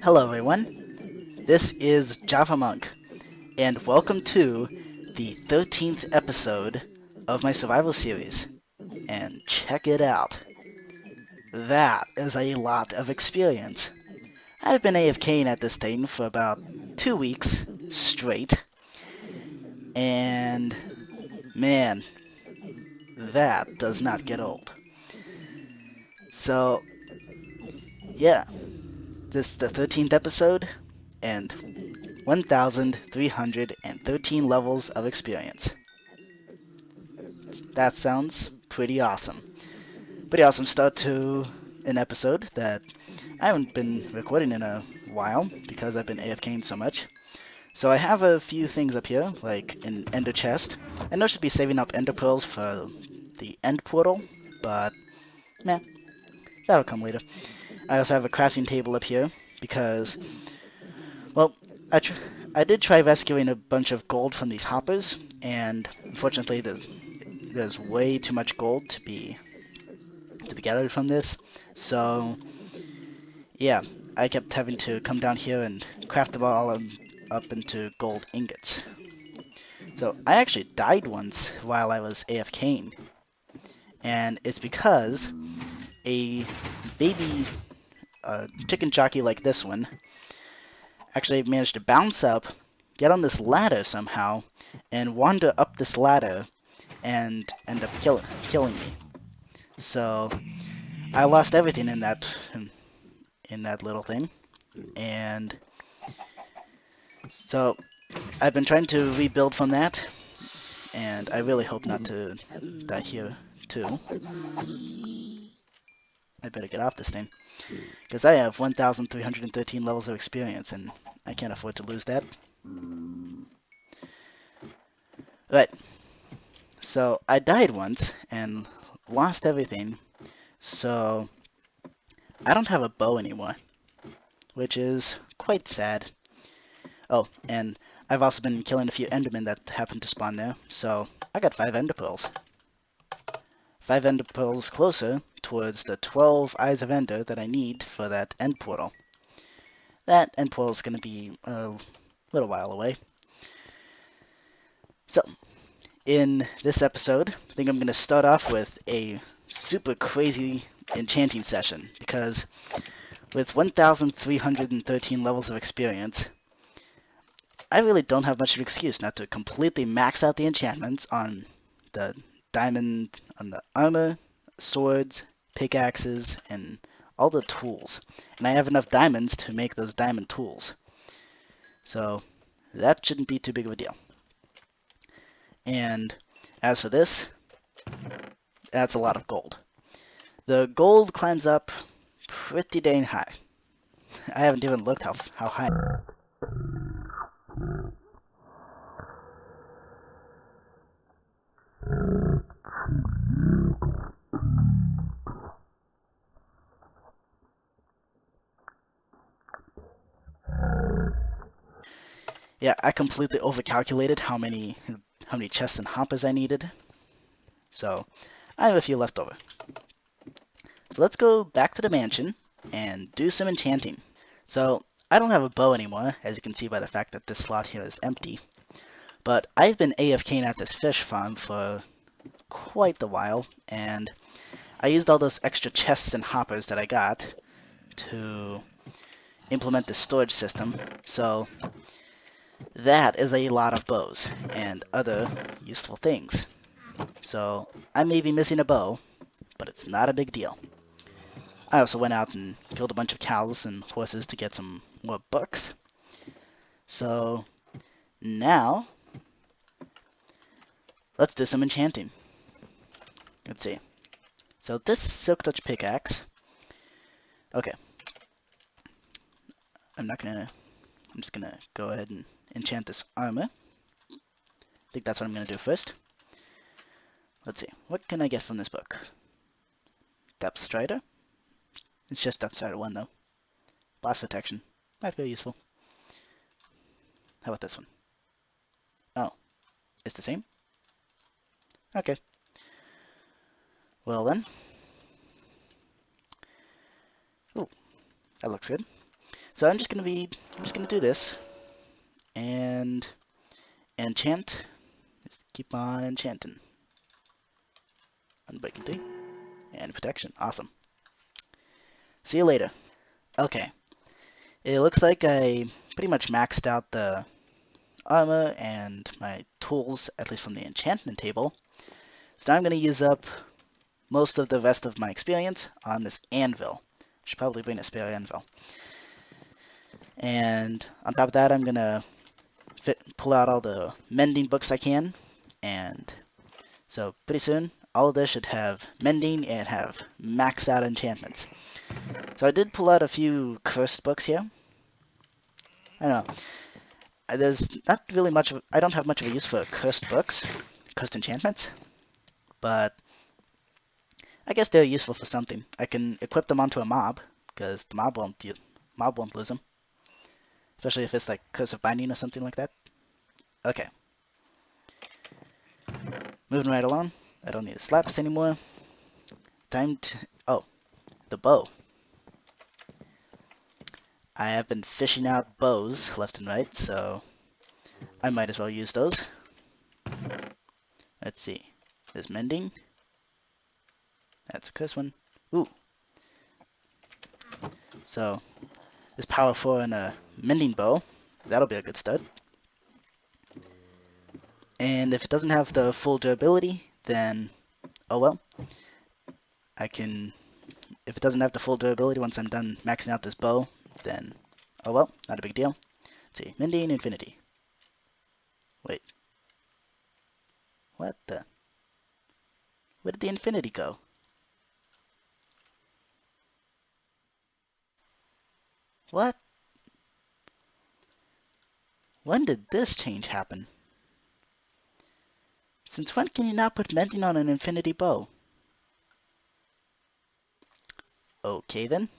Hello everyone, this is Javamonk, and welcome to the 13th episode of my survival series. And check it out. That is a lot of experience. I've been AFKing at this thing for about 2 weeks straight, and man, that does not get old. So, yeah, this is the 13th episode, and 1,313 levels of experience. That sounds pretty awesome. Pretty awesome start to an episode that I haven't been recording in a while because I've been AFKing so much. So I have a few things up here, like an ender chest. I know I should be saving up ender pearls for the end portal, but meh, that'll come later. I also have a crafting table up here because, well, I, tr I did try rescuing a bunch of gold from these hoppers, and unfortunately there's way too much gold to be gathered from this. So yeah, I kept having to come down here and craft them all up into gold ingots. So I actually died once while I was AFKing, and it's because a baby chicken jockey like this one actually managed to bounce up, get on this ladder somehow, and wander up this ladder and end up killing me. So I lost everything in that little thing, and so I've been trying to rebuild from that, and I really hope not to die here too. I better get off this thing, because I have 1,313 levels of experience, and I can't afford to lose that. Right, so I died once and lost everything, so I don't have a bow anymore, which is quite sad. Oh, and I've also been killing a few endermen that happened to spawn there, so I got 5 ender pearls. 5 ender pearls closer towards the 12 eyes of ender that I need for that end portal. That end portal is going to be a little while away. So, in this episode, I think I'm going to start off with a super crazy enchanting session, because with 1,313 levels of experience, I really don't have much of an excuse not to completely max out the enchantments on the diamond, on the armor, swords, pickaxes, and all the tools. And I have enough diamonds to make those diamond tools. So that shouldn't be too big of a deal. And as for this, that's a lot of gold. The gold climbs up pretty dang high. I haven't even looked how high. Yeah, I completely overcalculated how many chests and hoppers I needed. So I have a few left over. So let's go back to the mansion and do some enchanting. So I don't have a bow anymore, as you can see by the fact that this slot here is empty. But I've been AFKing at this fish farm for quite a while, and I used all those extra chests and hoppers that I got to implement the storage system. So that is a lot of bows and other useful things. So I may be missing a bow, but it's not a big deal. I also went out and killed a bunch of cows and horses to get some more books. So now let's do some enchanting. Let's see. So this silk touch pickaxe. Okay. I'm just gonna go ahead and enchant this armor. I think that's what I'm gonna do first. Let's see. What can I get from this book? Depth Strider? It's just Depth Strider 1 though. Blast protection. Might feel useful. How about this one? Oh, it's the same? Okay. Well then. Ooh, that looks good. So I'm just gonna do this and enchant. Just keep on enchanting. Unbreaking 3 and protection. Awesome. See you later. Okay. It looks like I pretty much maxed out the armor and my tools, at least from the enchantment table. So now I'm going to use up most of the rest of my experience on this anvil. Should probably bring a spare anvil. And on top of that, I'm going to pull out all the mending books I can. And so pretty soon, all of this should have mending and have maxed out enchantments. So I did pull out a few cursed books here. I don't know. There's not really much of, I don't have much of a use for cursed books, cursed enchantments, but I guess they're useful for something. I can equip them onto a mob, because the mob won't lose them. Especially if it's like Curse of Binding or something like that. Okay. Moving right along. I don't need the slaps anymore. Time to... Oh, the bow. I have been fishing out bows left and right, so I might as well use those. Let's see. There's mending. That's a curse one. Ooh. So, there's power 4 and a mending bow. That'll be a good stud. And if it doesn't have the full durability, then, oh well. I can, if it doesn't have the full durability once I'm done maxing out this bow, then, oh well, not a big deal. Let's see, mending infinity. Wait. What the? Where did the infinity go? What? When did this change happen? Since when can you not put mending on an infinity bow? Okay then.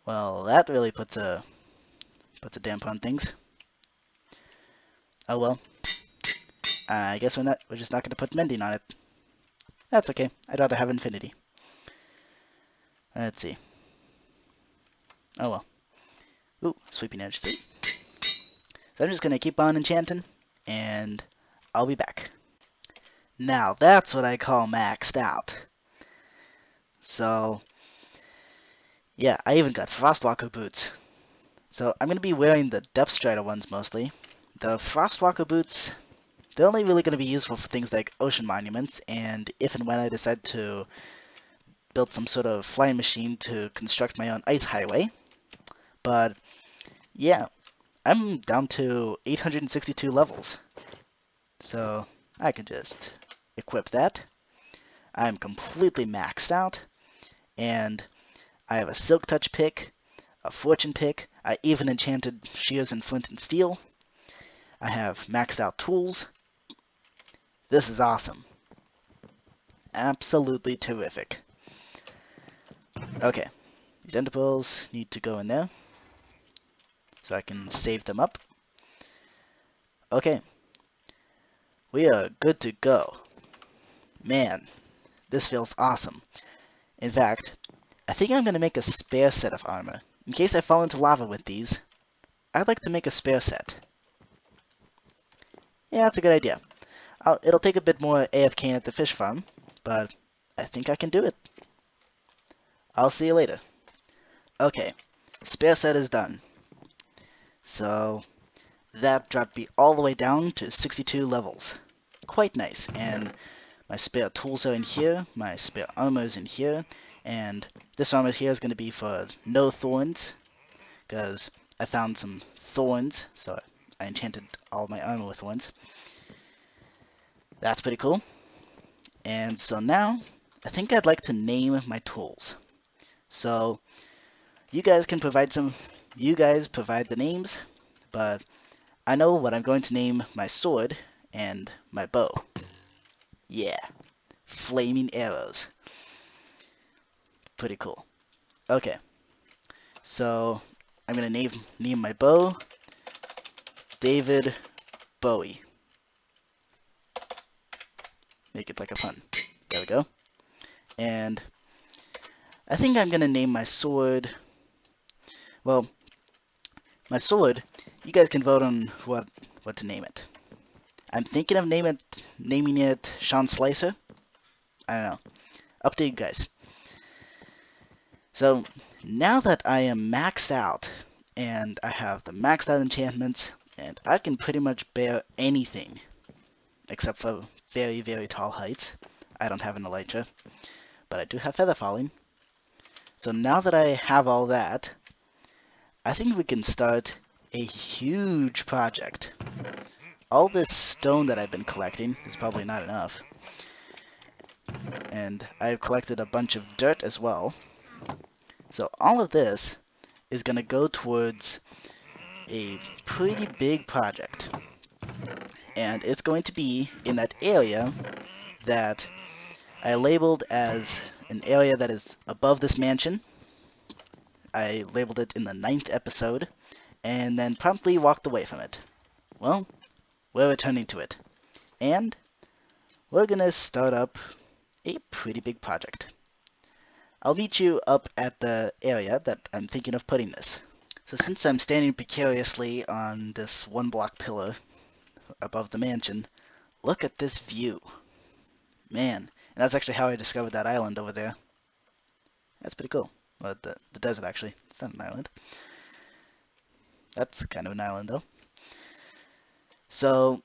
Well, that really puts a damp on things. Oh well. I guess we're just not gonna put mending on it. That's okay. I'd rather have infinity. Let's see. Oh well. Ooh, sweeping edge 3. So I'm just gonna keep on enchanting, and I'll be back. Now that's what I call maxed out. So, yeah, I even got Frostwalker boots. So I'm gonna be wearing the Depth Strider ones mostly. The Frostwalker boots, they're only really gonna be useful for things like ocean monuments, and if and when I decide to build some sort of flying machine to construct my own ice highway. But yeah, I'm down to 862 levels. So I can just equip that. I'm completely maxed out. And I have a Silk Touch pick, a Fortune pick. I even enchanted Shears and Flint and Steel. I have maxed out tools. This is awesome. Absolutely terrific. Okay, these ender pearls need to go in there so I can save them up. Okay, we are good to go. Man, this feels awesome. In fact, I think I'm going to make a spare set of armor. In case I fall into lava with these, I'd like to make a spare set. Yeah, that's a good idea. It'll take a bit more AFK at the fish farm, but I think I can do it. I'll see you later. Okay, spare set is done. So that dropped me all the way down to 62 levels. Quite nice. And my spare tools are in here, my spare armor is in here, and this armor here is going to be for no thorns, because I found some thorns, so I enchanted all my armor with thorns. That's pretty cool. And so now, I think I'd like to name my tools. So, you guys provide the names, but I know what I'm going to name my sword and my bow. Yeah, flaming arrows. Pretty cool. Okay, so I'm gonna name my bow David Bowie. Make it like a pun. There we go. And I think I'm gonna name my sword Well, my sword, you guys can vote on what to name it. I'm thinking of naming it Sean Slicer. I don't know. Up to you guys. So now that I am maxed out, and I have the maxed out enchantments, and I can pretty much bear anything, except for very, very tall heights. I don't have an elytra, but I do have feather falling. So now that I have all that, I think we can start a huge project. All this stone that I've been collecting is probably not enough. And I've collected a bunch of dirt as well. So all of this is going to go towards a pretty big project. And it's going to be in that area that I labeled as an area that is above this mansion. I labeled it in the 9th episode, and then promptly walked away from it. Well, we're returning to it. And we're gonna start up a pretty big project. I'll meet you up at the area that I'm thinking of putting this. So since I'm standing precariously on this 1 block pillar above the mansion, look at this view. Man, and that's actually how I discovered that island over there. That's pretty cool. Well, the desert, actually. It's not an island. That's kind of an island, though. So,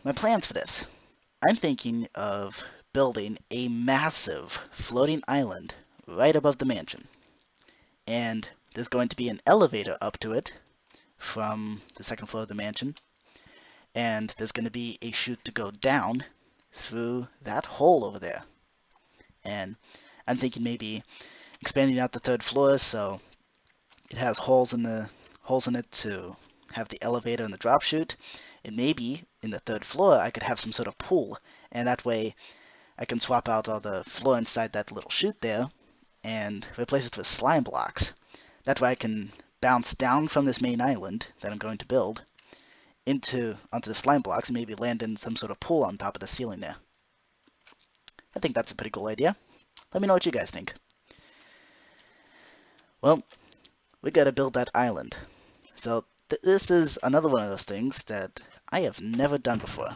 my plans for this. I'm thinking of building a massive floating island right above the mansion. And there's going to be an elevator up to it from the 2nd floor of the mansion. And there's going to be a chute to go down through that hole over there. And I'm thinking maybe expanding out the 3rd floor so it has holes in it to have the elevator and the drop chute. And maybe in the 3rd floor I could have some sort of pool, and that way I can swap out all the floor inside that little chute there and replace it with slime blocks. That way I can bounce down from this main island that I'm going to build onto the slime blocks and maybe land in some sort of pool on top of the ceiling there. I think that's a pretty cool idea. Let me know what you guys think. Well, we gotta build that island. So this is another one of those things that I have never done before.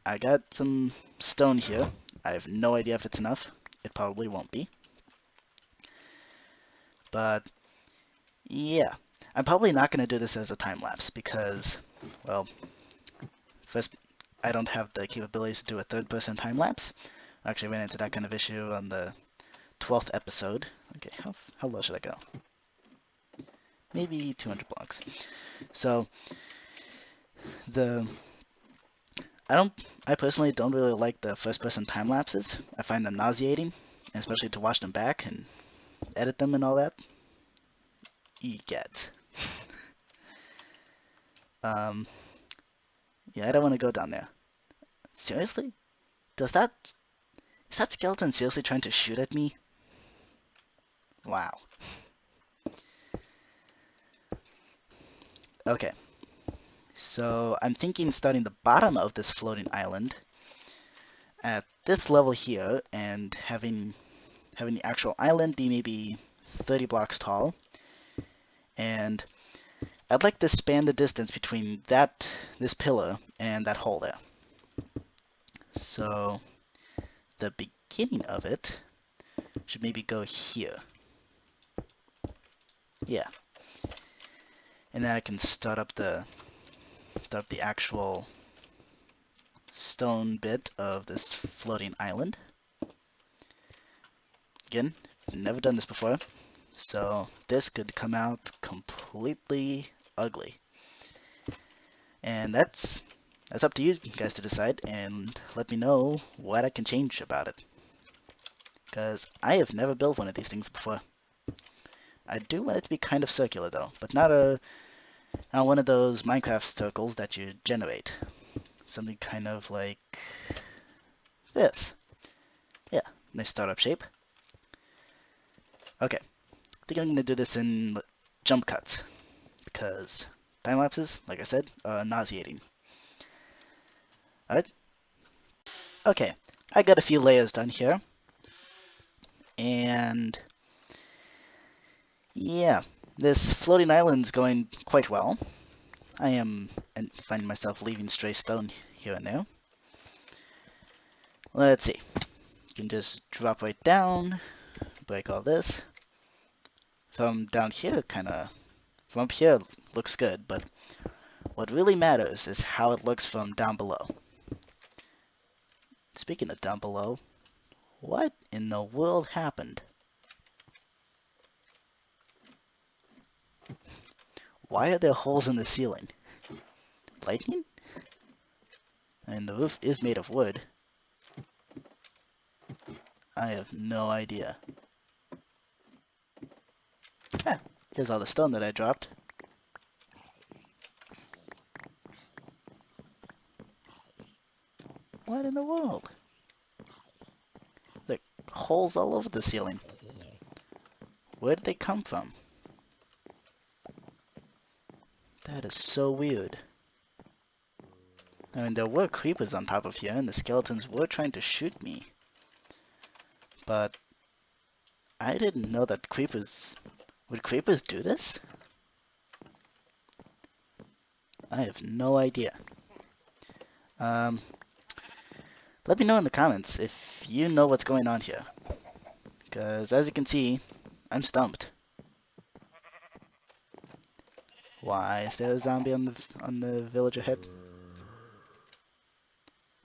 I got some stone here. I have no idea if it's enough. It probably won't be. But yeah, I'm probably not going to do this as a time lapse because, well, first, I don't have the capabilities to do a 3rd-person time lapse. I actually ran into that kind of issue on the 12th episode. Okay, how low should I go? Maybe 200 blocks. So I personally don't really like the 1st-person time lapses. I find them nauseating, especially to watch them back and edit them and all that. Egat. Yeah, I don't want to go down there. Seriously? Is that skeleton seriously trying to shoot at me? Wow. Okay. So I'm thinking starting the bottom of this floating island at this level here and having the actual island be maybe 30 blocks tall. And I'd like to span the distance between this pillar and that hole there. So the beginning of it should maybe go here. Yeah. And then I can start up the actual stone bit of this floating island. Again, never done this before, so this could come out completely ugly. And that's up to you guys to decide, and let me know what I can change about it. Because I have never built one of these things before. I do want it to be kind of circular though, but not one of those Minecraft circles that you generate. Something kind of like this. Yeah, nice startup shape. Okay, I think I'm going to do this in jump cuts, because time lapses, like I said, are nauseating. Alright? Okay, I got a few layers done here. And yeah, This floating island's going quite well. I am finding myself leaving stray stone here and there. Let's see. You can just drop right down, break all this. From down here, from up here looks good, but what really matters is how it looks from down below. Speaking of down below, what in the world happened? Why are there holes in the ceiling? Lightning? I mean, the roof is made of wood. I have no idea. Ah, here's all the stone that I dropped. What in the world? Like, holes all over the ceiling. Where did they come from? That is so weird. I mean, there were creepers on top of here, and the skeletons were trying to shoot me. But I didn't know that creepers... Would creepers do this? I have no idea. Let me know in the comments if you know what's going on here. Because as you can see, I'm stumped. Why is there a zombie on the villager head?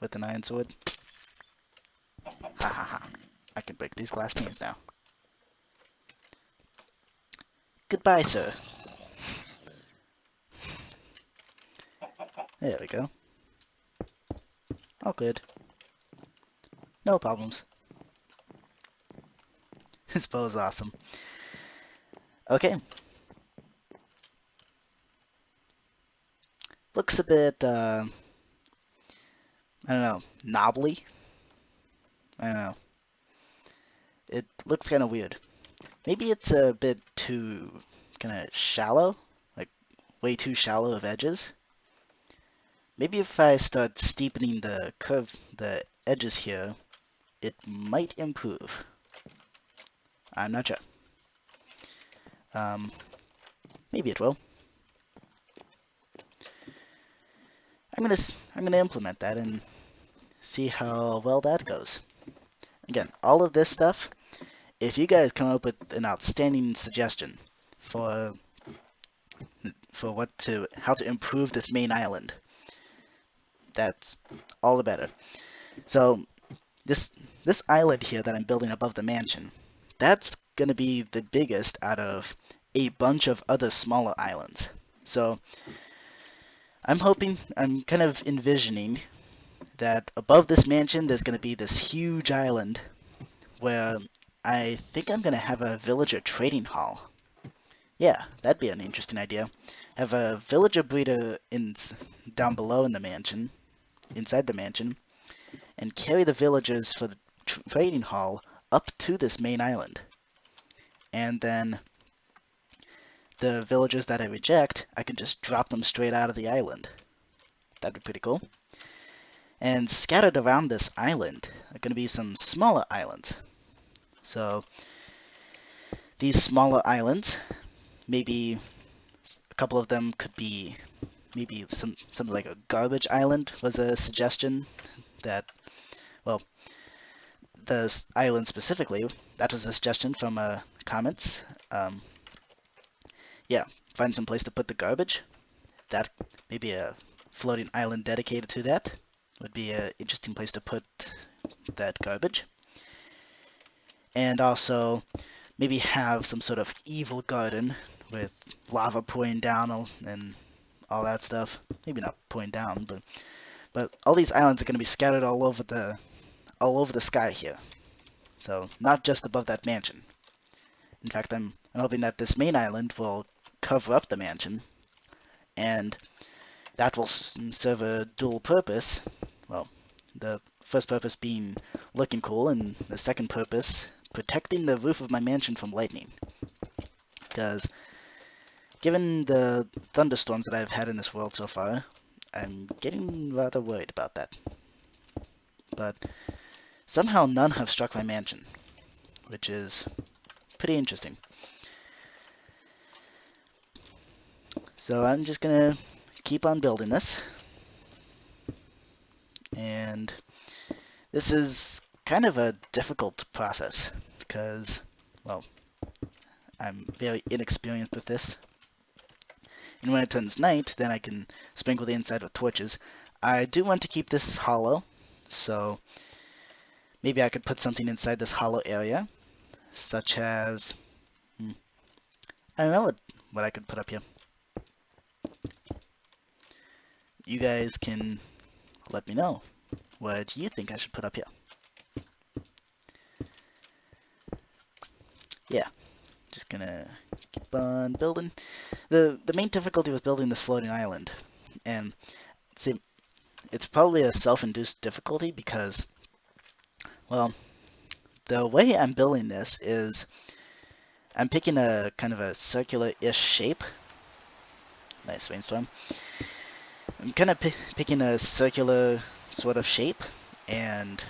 With an iron sword? Ha ha ha. I can break these glass panes now. Goodbye, sir. There we go. All good. No problems. This bow is awesome. Okay. Looks a bit, I don't know, knobbly? I don't know. It looks kind of weird. Maybe it's a bit too kind of shallow, like way too shallow of edges. Maybe if I start steepening the edges here, it might improve. I'm not sure. Maybe it will. I'm gonna implement that and see how well that goes. Again, all of this stuff, if you guys come up with an outstanding suggestion for how to improve this main island, that's all the better. So this island here that I'm building above the mansion, that's gonna be the biggest out of a bunch of other smaller islands. So I'm kind of envisioning that above this mansion there's gonna be this huge island where I think I'm gonna have a villager trading hall. Yeah, that'd be an interesting idea. Have a villager breeder down below in the mansion, inside the mansion, and carry the villagers for the trading hall up to this main island. And then the villagers that I reject, I can just drop them straight out of the island. That'd be pretty cool. And scattered around this island are going to be some smaller islands. So these smaller islands, maybe a couple of them could be maybe something like a garbage island was a suggestion that, well, the island specifically, that was a suggestion from comments. Yeah, find some place to put the garbage. That maybe a floating island dedicated to that would be an interesting place to put that garbage. And also maybe have some sort of evil garden with lava pouring down and all that stuff. Maybe not pouring down, but all these islands are going to be scattered all over the sky here. So not just above that mansion. In fact, I'm hoping that this main island will cover up the mansion, and that will serve a dual purpose. Well, the first purpose being looking cool, and the second purpose protecting the roof of my mansion from lightning. Because given the thunderstorms that I've had in this world so far, I'm getting rather worried about that. But somehow none have struck my mansion, which is pretty interesting. So I'm just gonna keep on building this. And this is kind of a difficult process because, well, I'm very inexperienced with this. And when it turns night, then I can sprinkle the inside with torches. I do want to keep this hollow, so maybe I could put something inside this hollow area, such as, I don't know what I could put up here. You guys can let me know what you think I should put up here. Yeah, just gonna keep on building. The main difficulty with building this floating island, and see, it's probably a self-induced difficulty because, well, the way I'm building this is I'm picking a kind of a circular-ish shape. Nice rainstorm. I'm kind of picking a circular sort of shape and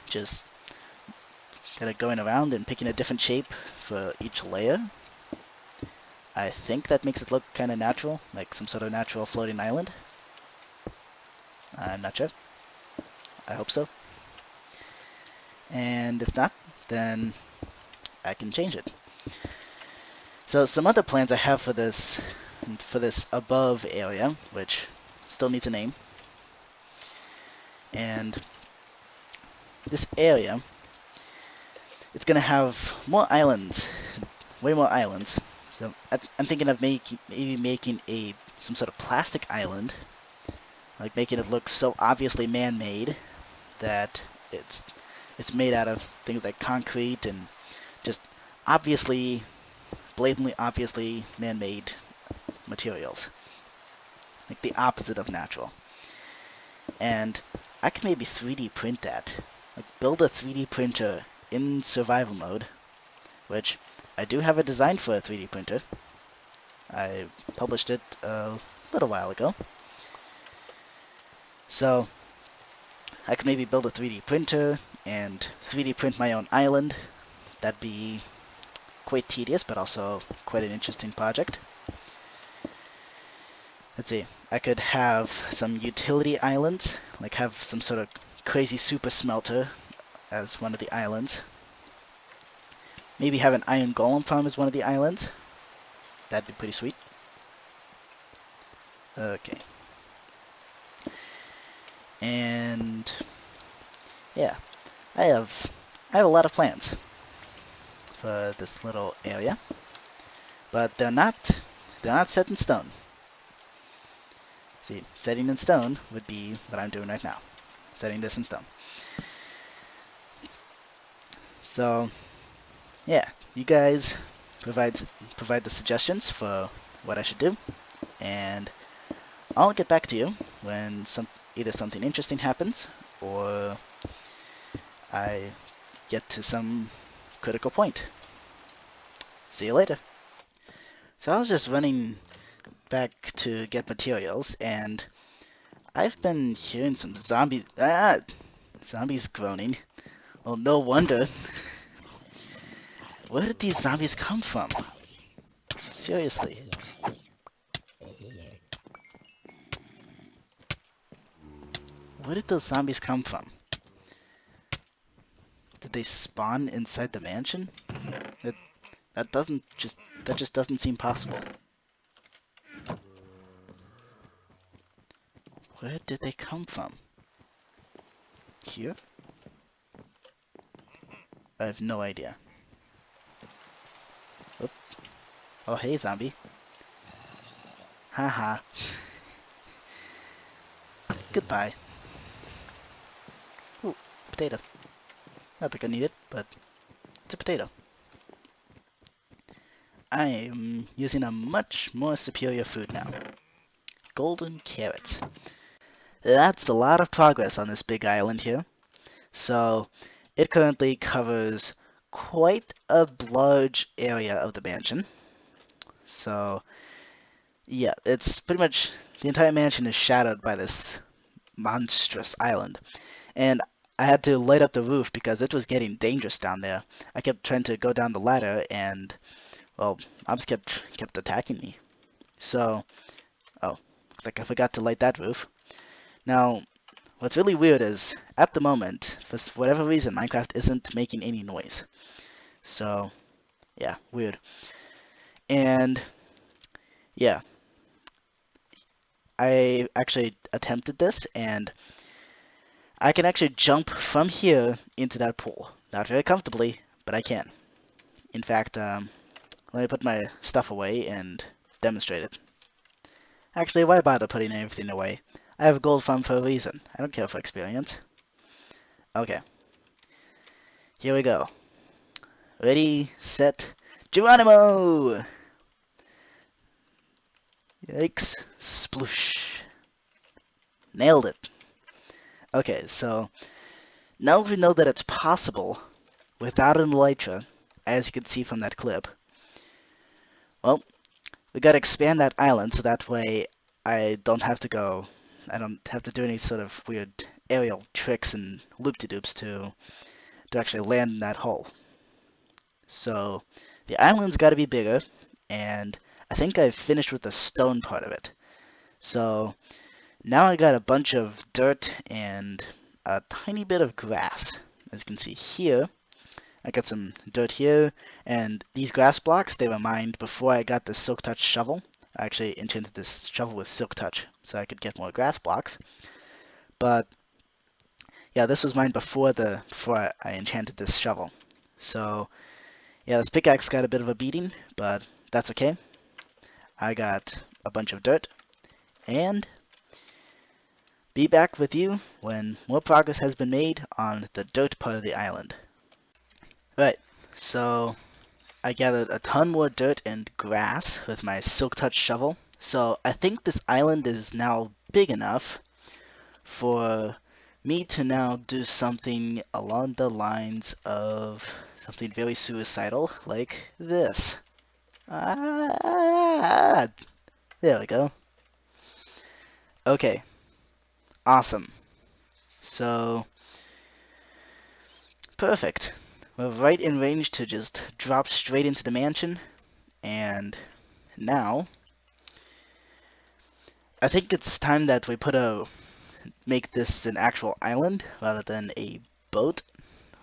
just kind of going around and picking a different shape for each layer. I think that makes it look kind of natural, like some sort of natural floating island. I'm not sure. I hope so. And if not, then I can change it. So some other plans I have for this above area, which still needs a name. And this area, it's going to have more islands, way more islands. So I'm thinking of maybe making some sort of plastic island, like making it look so obviously man-made that it's made out of things like concrete and just obviously, blatantly obviously man-made materials, like the opposite of natural. And I can maybe 3D print that, like build a 3D printer in survival mode, which I do have a design for a 3D printer. I published it a little while ago. So I could maybe build a 3D printer and 3D print my own island. That'd be quite tedious, but also quite an interesting project. Let's see, I could have some utility islands, like have some sort of crazy super smelter as one of the islands. Maybe have an iron golem farm as one of the islands. That'd be pretty sweet. Okay. And yeah, I have a lot of plans for this little area, but they're not set in stone. See, setting in stone would be what I'm doing right now, setting this in stone. So yeah, you guys provide the suggestions for what I should do, and I'll get back to you when either something interesting happens or I get to some critical point. See you later. So I was just running back to get materials, and I've been hearing some zombies groaning. Well, no wonder. Where did these zombies come from? Seriously. Where did those zombies come from? Did they spawn inside the mansion? That just doesn't seem possible. Where did they come from? Here? I have no idea. Oop. Oh, hey, zombie. Haha. Goodbye. Ooh, potato. Not think I need it, but it's a potato. I am using a much more superior food now. Golden carrots. That's a lot of progress on this big island here. So it currently covers quite a large area of the mansion. So yeah, it's pretty much the entire mansion is shadowed by this monstrous island. And I had to light up the roof because it was getting dangerous down there. I kept trying to go down the ladder and, well, mobs kept attacking me. So, oh, looks like I forgot to light that roof. Now, what's really weird is, at the moment, for whatever reason, Minecraft isn't making any noise. So, yeah, weird. And, yeah, I actually attempted this, and I can actually jump from here into that pool. Not very comfortably, but I can. In fact, let me put my stuff away and demonstrate it. Actually, why bother putting everything away? I have a gold farm for a reason. I don't care for experience. Okay, here we go. Ready, set, Geronimo! Yikes, sploosh. Nailed it. Okay, so now we know that it's possible without an elytra, as you can see from that clip. Well, we gotta expand that island so that way I don't have to do any sort of weird aerial tricks and loop-de-doops to actually land in that hole. So the island's gotta be bigger, and I think I've finished with the stone part of it. So now I got a bunch of dirt and a tiny bit of grass. As you can see here, I got some dirt here, and these grass blocks, they were mined before I got the Silk Touch shovel. I actually enchanted this shovel with Silk Touch so I could get more grass blocks. But yeah, this was mined before I enchanted this shovel. So yeah, this pickaxe got a bit of a beating, but that's okay. I got a bunch of dirt, and be back with you when more progress has been made on the dirt part of the island. Right, so I gathered a ton more dirt and grass with my Silk Touch shovel. So I think this island is now big enough for me to now do something along the lines of something very suicidal like this. Ah, there we go. Okay, awesome. So, perfect. We're right in range to just drop straight into the mansion. And now, I think it's time that we make this an actual island rather than a boat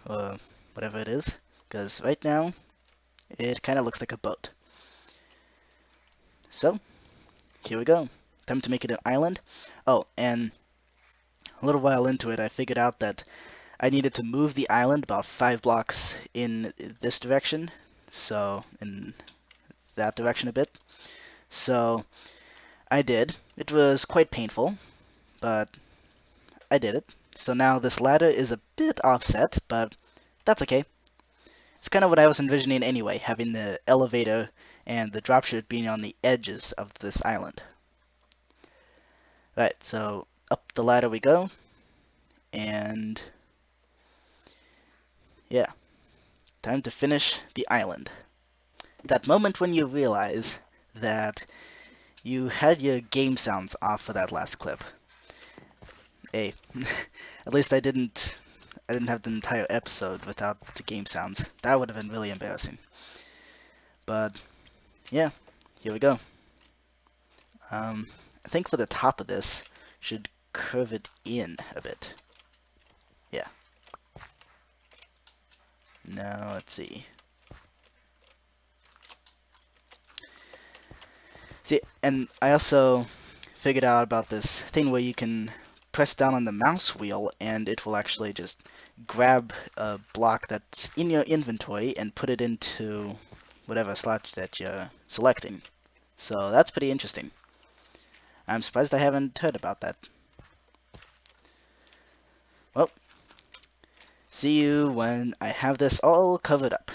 or whatever it is. Because right now, it kind of looks like a boat. So, here we go. Time to make it an island. Oh, and a little while into it, I figured out that I needed to move the island about 5 blocks in this direction. So, in that direction a bit. So, I did. It was quite painful, but I did it. So now this ladder is a bit offset, but that's okay. It's kind of what I was envisioning anyway, having the elevator and the dropchute being on the edges of this island. Right, so up the ladder we go, and yeah, time to finish the island. That moment when you realize that you had your game sounds off for that last clip. Hey, at least I didn't have the entire episode without the game sounds. That would have been really embarrassing. But yeah, here we go. I think for the top of this, should curve it in a bit. Yeah. Now let's see. See, and I also figured out about this thing where you can press down on the mouse wheel and it will actually just grab a block that's in your inventory and put it into whatever slot that you're selecting. So that's pretty interesting. I'm surprised I haven't heard about that. Well, see you when I have this all covered up.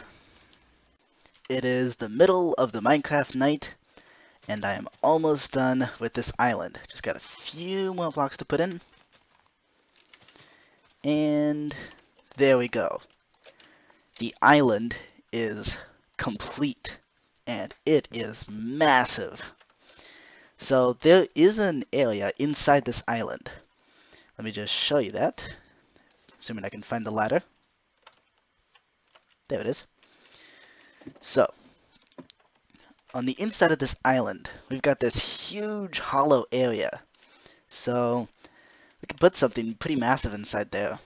It is the middle of the Minecraft night, and I am almost done with this island. Just got a few more blocks to put in. And there we go. The island is complete, and it is massive. So there is an area inside this island. Let me just show you that. Assuming I can find the ladder. There it is. So, on the inside of this island, we've got this huge hollow area. So we can put something pretty massive inside there.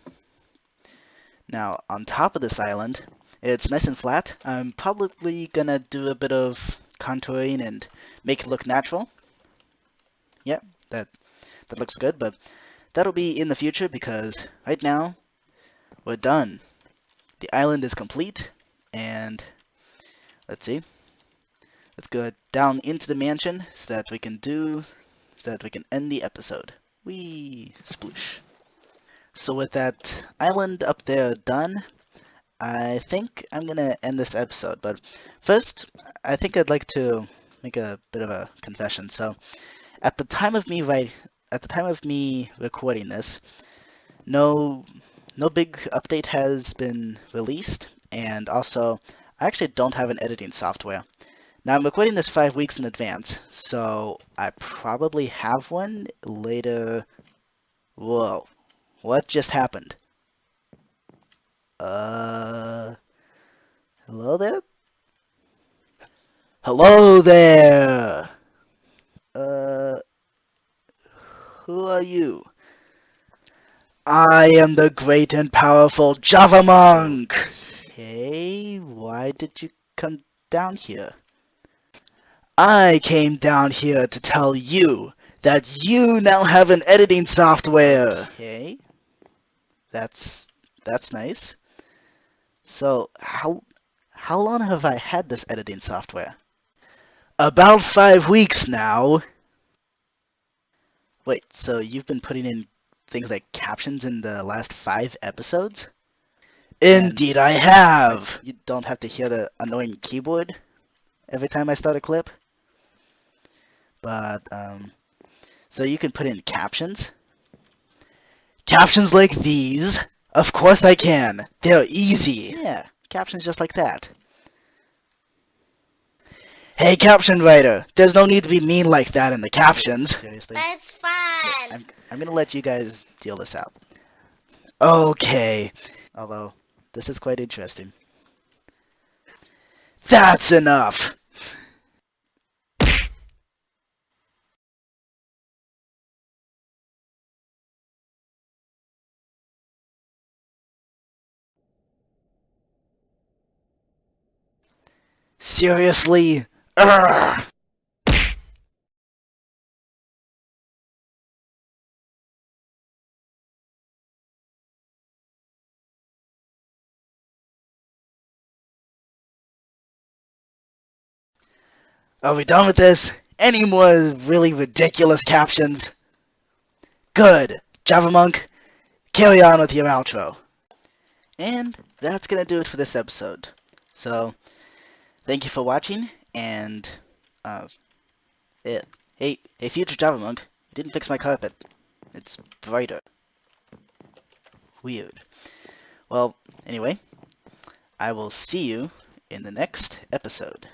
Now, on top of this island, it's nice and flat. I'm probably gonna do a bit of contouring and make it look natural. Yep, that looks good, but that'll be in the future because right now we're done. The island is complete, and let's see. Let's go down into the mansion so that we can end the episode. Whee! Sploosh. So with that island up there done, I think I'm gonna end this episode. But first, I think I'd like to make a bit of a confession. So at the time of me recording this, no big update has been released, and also I actually don't have an editing software. Now I'm recording this 5 weeks in advance, so I probably have one later. Whoa, what just happened? Hello there? Hello there! Uh, who are you? I am the great and powerful Javamonk! Okay, why did you come down here? I came down here to tell you that you now have an editing software. Okay, that's nice. So how long have I had this editing software? About 5 weeks now. Wait, so you've been putting in things like captions in the last 5 episodes? Indeed, I have. You don't have to hear the annoying keyboard every time I start a clip. But so you can put in captions. Captions like these? Of course I can. They're easy. Yeah, captions just like that. Hey, caption writer, there's no need to be mean like that in the captions. Seriously? That's fun. I'm gonna let you guys deal this out. Okay. Although, this is quite interesting. That's enough! Seriously? Urgh! Are we done with this? Any more really ridiculous captions? Good. Javamonk, carry on with your outro. And that's gonna do it for this episode. So, thank you for watching, and hey, future Javamonk, you didn't fix my carpet. It's brighter. Weird. Well, anyway, I will see you in the next episode.